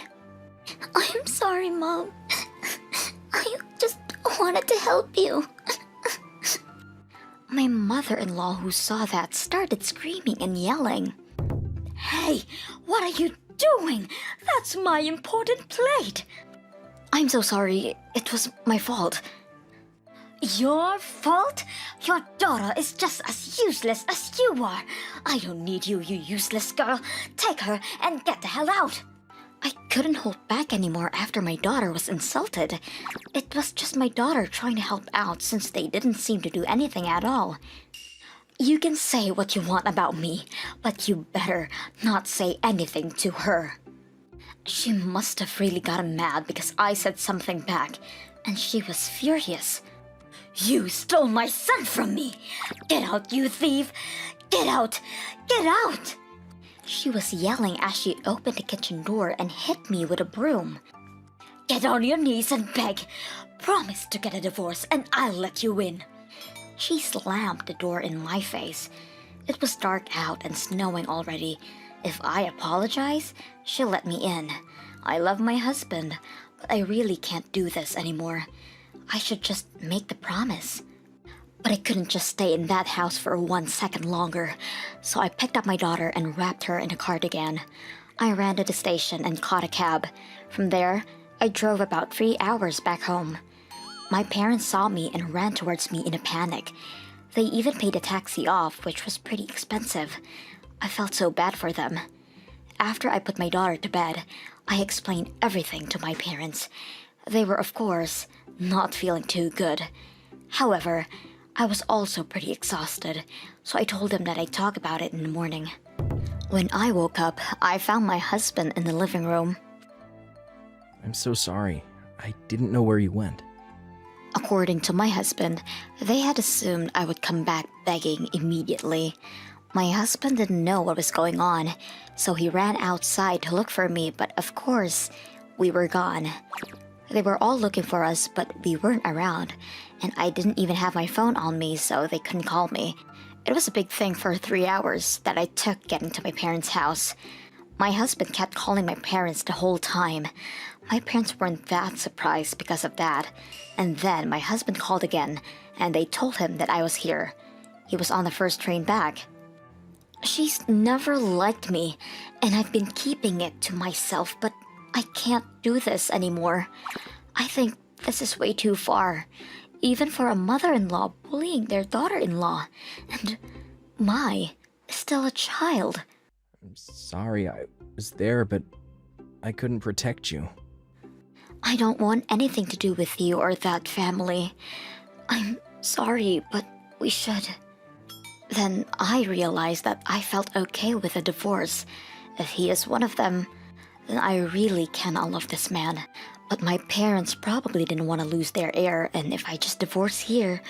I'm sorry, Mom. I just wanted to help you. My mother-in-law who saw that started screaming and yelling. Hey, what are you doing? That's my important plate. I'm so sorry. It was my fault. Your fault? Your daughter is just as useless as you are. I don't need you, you useless girl. Take her and get the hell out. I couldn't hold back anymore after my daughter was insulted. It was just my daughter trying to help out since they didn't seem to do anything at all. You can say what you want about me, but you better not say anything to her. She must have really gotten mad because I said something back, and she was furious. You stole my son from me! Get out, you thief! Get out! Get out! She was yelling as she opened the kitchen door and hit me with a broom. Get on your knees and beg. Promise to get a divorce and I'll let you in. She slammed the door in my face. It was dark out and snowing already. If I apologize, she'll let me in. I love my husband, but I really can't do this anymore. I should just make the promise. But I couldn't just stay in that house for 1 second longer, so I picked up my daughter and wrapped her in a cardigan. I ran to the station and caught a cab. From there, I drove about 3 hours back home. My parents saw me and ran towards me in a panic. They even paid a taxi off, which was pretty expensive. I felt so bad for them. After I put my daughter to bed, I explained everything to my parents. They were, of course, not feeling too good. However, I was also pretty exhausted, so I told them that I'd talk about it in the morning. When I woke up, I found my husband in the living room. I'm so sorry. I didn't know where you went. According to my husband, they had assumed I would come back begging immediately. My husband didn't know what was going on, so he ran outside to look for me, but of course, we were gone. They were all looking for us, but we weren't around, and I didn't even have my phone on me, so they couldn't call me. It was a big thing for 3 hours that I took getting to my parents' house. My husband kept calling my parents the whole time. My parents weren't that surprised because of that. And then my husband called again, and they told him that I was here. He was on the first train back. She's never liked me, and I've been keeping it to myself, but I can't do this anymore. I think this is way too far, even for a mother-in-law bullying their daughter-in-law. And Mai is still a child. I'm sorry I was there, but I couldn't protect you. I don't want anything to do with you or that family. I'm sorry, but we should. Then I realized that I felt okay with a divorce. If he is one of them, then I really cannot love this man. But my parents probably didn't want to lose their heir, and if I just divorce here,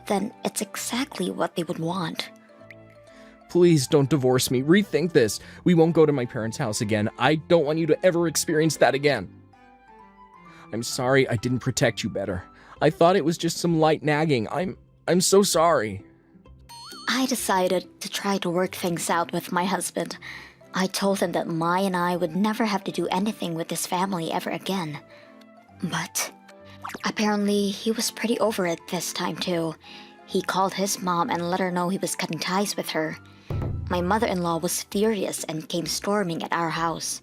then it's exactly what they would want. Please don't divorce me. Rethink this. We won't go to my parents' house again. I don't want you to ever experience that again. I'm sorry I didn't protect you better. I thought it was just some light nagging. I'm so sorry. I decided to try to work things out with my husband. I told him that Mai and I would never have to do anything with this family ever again. But apparently he was pretty over it this time too. He called his mom and let her know he was cutting ties with her. My mother-in-law was furious and came storming at our house.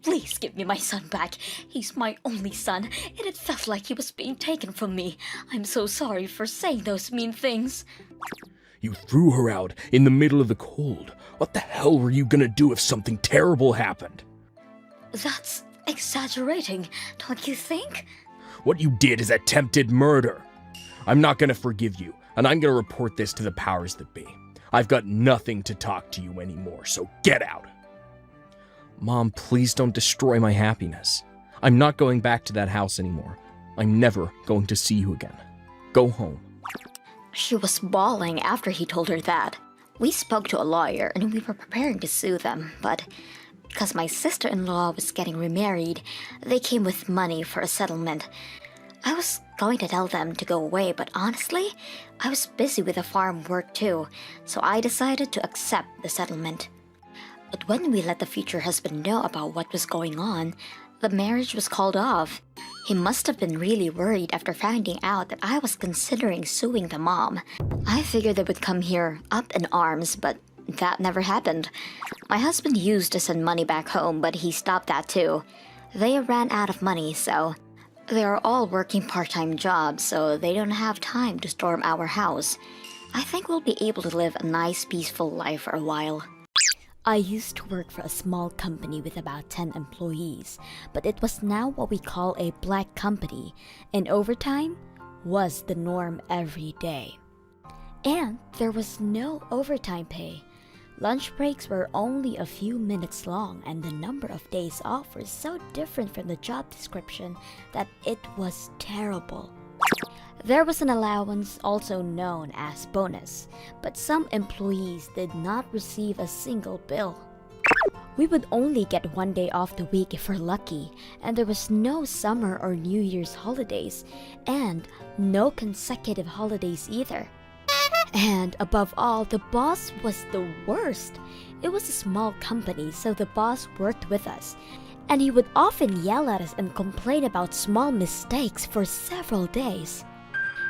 Please give me my son back. He's my only son, and it felt like he was being taken from me. I'm so sorry for saying those mean things. You threw her out in the middle of the cold. What the hell were you gonna do if something terrible happened? That's exaggerating, don't you think? What you did is attempted murder. I'm not gonna forgive you. and I'm gonna report this to the powers that be. I've got nothing to talk to you anymore, so get out. Mom, please don't destroy my happiness. I'm not going back to that house anymore. I'm never going to see you again. Go home. She was bawling after he told her that. We spoke to a lawyer and we were preparing to sue them, but because my sister-in-law was getting remarried, they came with money for a settlement. I was going to tell them to go away, but honestly, I was busy with the farm work too, so I decided to accept the settlement. But when we let the future husband know about what was going on, the marriage was called off. He must have been really worried after finding out that I was considering suing the mom. I figured they would come here up in arms, but that never happened. My husband used to send money back home, but he stopped that too. They ran out of money, so they are all working part-time jobs, so they don't have time to storm our house. I think we'll be able to live a nice, peaceful life for a while. I used to work for a small company with about 10 employees, but it was now what we call a black company, and overtime was the norm every day. And there was no overtime pay. Lunch breaks were only a few minutes long, and the number of days off were so different from the job description that it was terrible. There was an allowance also known as bonus, but some employees did not receive a single bill. We would only get 1 day off the week if we're lucky, and there was no summer or New Year's holidays, and no consecutive holidays either. And above all, the boss was the worst. It was a small company, so the boss worked with us, and he would often yell at us and complain about small mistakes for several days.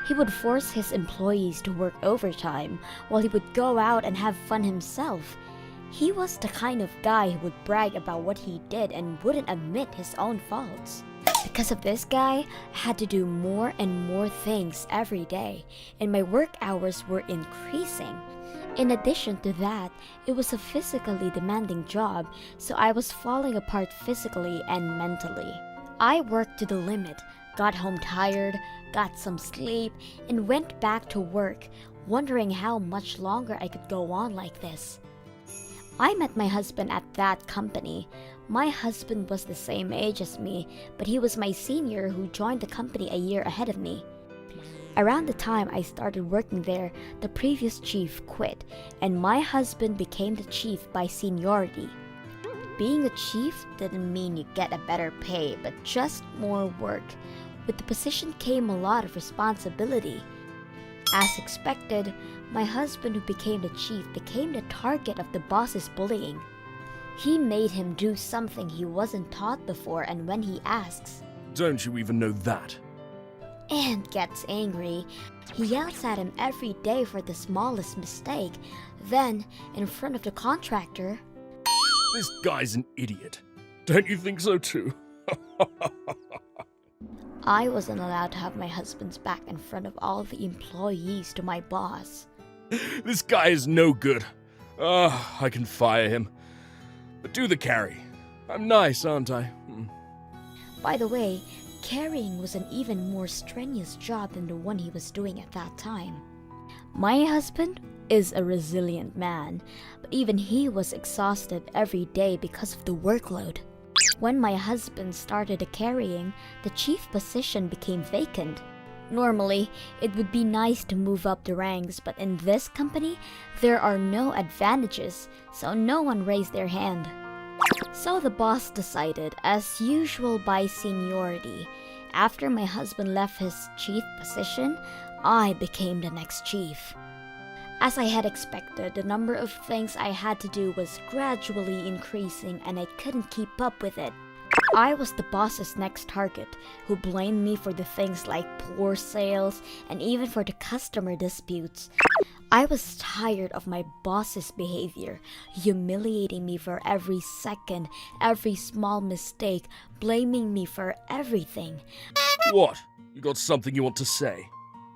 He would force his employees to work overtime while he would go out and have fun himself. He was the kind of guy who would brag about what he did and wouldn't admit his own faults. Because of this guy, I had to do more and more things every day, and my work hours were increasing. In addition to that, it was a physically demanding job, so I was falling apart physically and mentally. I worked to the limit, got home tired, got some sleep, and went back to work, wondering how much longer I could go on like this. I met my husband at that company. My husband was the same age as me, but he was my senior who joined the company a year ahead of me. Around the time I started working there, the previous chief quit, and my husband became the chief by seniority. Being a chief didn't mean you get a better pay, but just more work. With the position came a lot of responsibility. As expected, my husband who became the chief became the target of the boss's bullying. He made him do something he wasn't taught before, and when he asks, "Don't you even know that?" and gets angry, he yells at him every day for the smallest mistake. Then, in front of the contractor, "This guy's an idiot. Don't you think so too?" I wasn't allowed to have my husband's back in front of all the employees to my boss. "This guy is no good. I can fire him. But do the carry. I'm nice, aren't I?" By the way, carrying was an even more strenuous job than the one he was doing at that time. My husband is a resilient man, but even he was exhausted every day because of the workload. When my husband started the carrying, the chief position became vacant. Normally, it would be nice to move up the ranks, but in this company, there are no advantages, so no one raised their hand. So the boss decided, as usual by seniority. After my husband left his chief position, I became the next chief. As I had expected, the number of things I had to do was gradually increasing and I couldn't keep up with it. I was the boss's next target, who blamed me for the things like poor sales and even for the customer disputes. I was tired of my boss's behavior, humiliating me for every second, every small mistake, blaming me for everything. "What? You got something you want to say?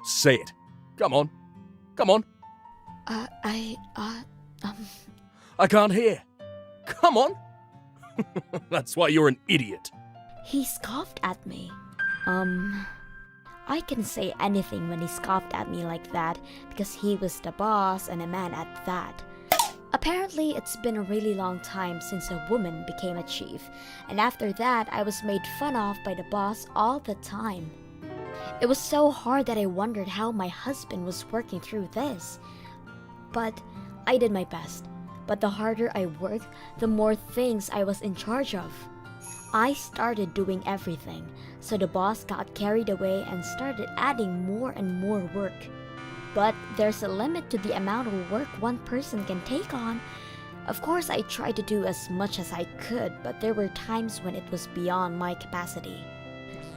Say it. Come on. Come on. I can't hear. Come on." That's why you're an idiot. He scoffed at me. I can say anything when he scoffed at me like that because he was the boss and a man at that. Apparently, it's been a really long time since a woman became a chief, and after that, I was made fun of by the boss all the time. It was so hard that I wondered how my husband was working through this. But I did my best. But the harder I worked, the more things I was in charge of. I started doing everything, so the boss got carried away and started adding more and more work. But there's a limit to the amount of work one person can take on. Of course, I tried to do as much as I could, but there were times when it was beyond my capacity.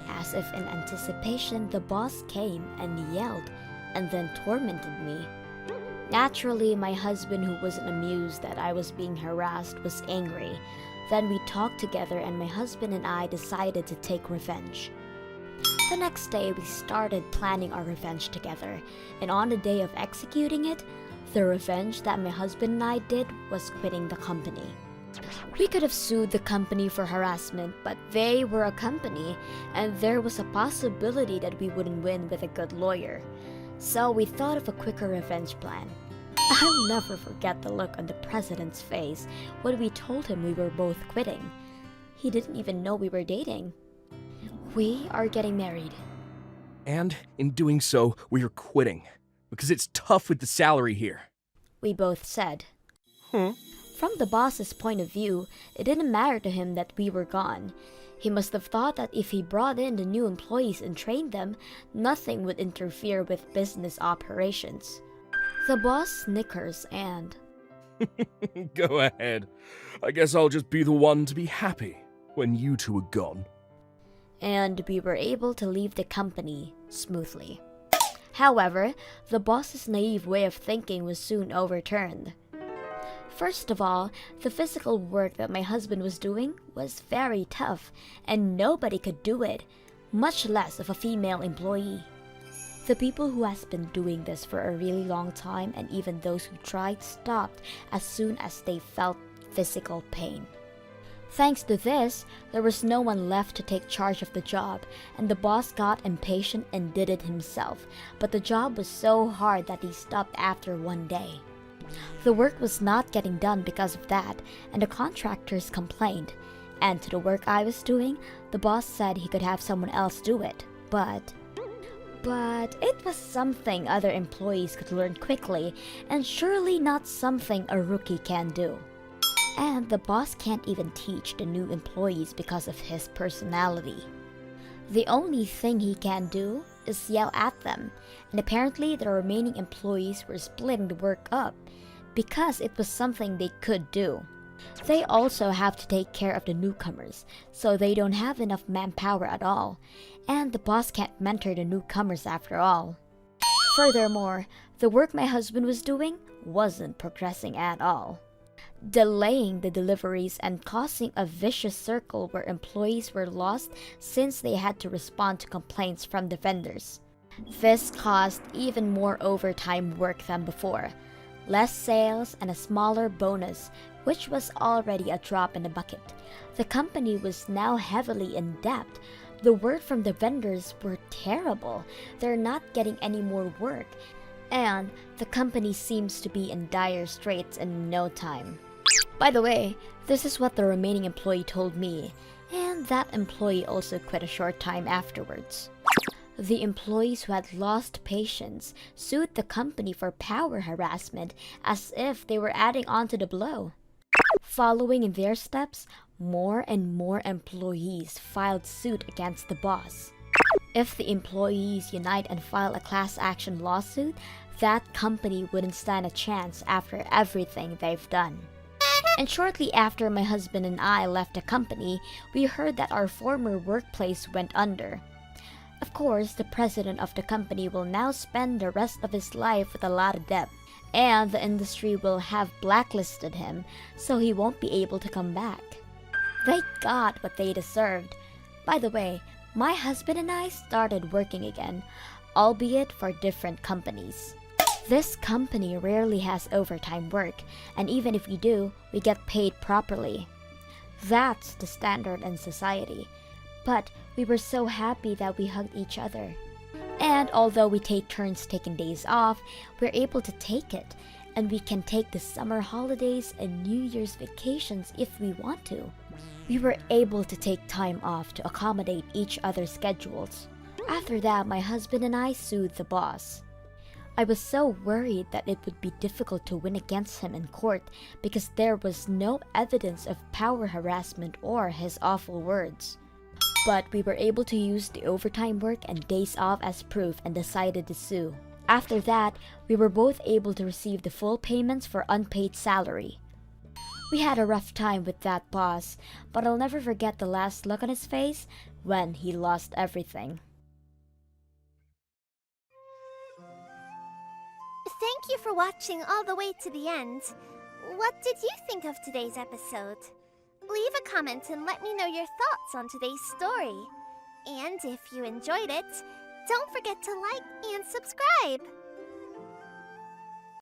As if in anticipation, the boss came and yelled, and then tormented me. Naturally, my husband, who wasn't amused that I was being harassed, was angry. Then we talked together and my husband and I decided to take revenge. The next day, we started planning our revenge together, and on the day of executing it, the revenge that my husband and I did was quitting the company. We could have sued the company for harassment, but they were a company, and there was a possibility that we wouldn't win with a good lawyer. So we thought of a quicker revenge plan. I'll never forget the look on the president's face when we told him we were both quitting. He didn't even know we were dating. We are getting married. And in doing so, we are quitting. Because it's tough with the salary here. We both said. From the boss's point of view, it didn't matter to him that we were gone. He must have thought that if he brought in the new employees and trained them, nothing would interfere with business operations. The boss snickers and... Go ahead. I guess I'll just be the one to be happy when you two are gone. And we were able to leave the company smoothly. However, the boss's naive way of thinking was soon overturned. First of all, the physical work that my husband was doing was very tough, and nobody could do it, much less of a female employee. The people who has been doing this for a really long time, and even those who tried, stopped as soon as they felt physical pain. Thanks to this, there was no one left to take charge of the job, and the boss got impatient and did it himself, but the job was so hard that he stopped after one day. The work was not getting done because of that, and the contractors complained. And to the work I was doing, the boss said he could have someone else do it, but it was something other employees could learn quickly, and surely not something a rookie can do. And the boss can't even teach the new employees because of his personality. The only thing he can do is yell at them, and apparently the remaining employees were splitting the work up because it was something they could do. They also have to take care of the newcomers, so they don't have enough manpower at all, and the boss can't mentor the newcomers after all. Furthermore, the work my husband was doing wasn't progressing at all, delaying the deliveries and causing a vicious circle where employees were lost since they had to respond to complaints from the vendors. This caused even more overtime work than before, less sales and a smaller bonus, which was already a drop in the bucket. The company was now heavily in debt. The word from the vendors were terrible. They're not getting any more work, and the company seems to be in dire straits in no time. By the way, this is what the remaining employee told me, and that employee also quit a short time afterwards. The employees who had lost patience sued the company for power harassment as if they were adding on to the blow. Following in their steps, more and more employees filed suit against the boss. If the employees unite and file a class action lawsuit, that company wouldn't stand a chance after everything they've done. And shortly after my husband and I left the company, we heard that our former workplace went under. Of course, the president of the company will now spend the rest of his life with a lot of debt, and the industry will have blacklisted him, so he won't be able to come back. They got what they deserved. By the way, my husband and I started working again, albeit for different companies. This company rarely has overtime work, and even if we do, we get paid properly. That's the standard in society. But we were so happy that we hugged each other. And although we take turns taking days off, we're able to take it. And we can take the summer holidays and New Year's vacations if we want to. We were able to take time off to accommodate each other's schedules. After that, my husband and I sued the boss. I was so worried that it would be difficult to win against him in court because there was no evidence of power harassment or his awful words. But we were able to use the overtime work and days off as proof and decided to sue. After that, we were both able to receive the full payments for unpaid salary. We had a rough time with that boss, but I'll never forget the last look on his face when he lost everything. Thank you for watching all the way to the end. What did you think of today's episode? Leave a comment and let me know your thoughts on today's story. And if you enjoyed it, don't forget to like and subscribe.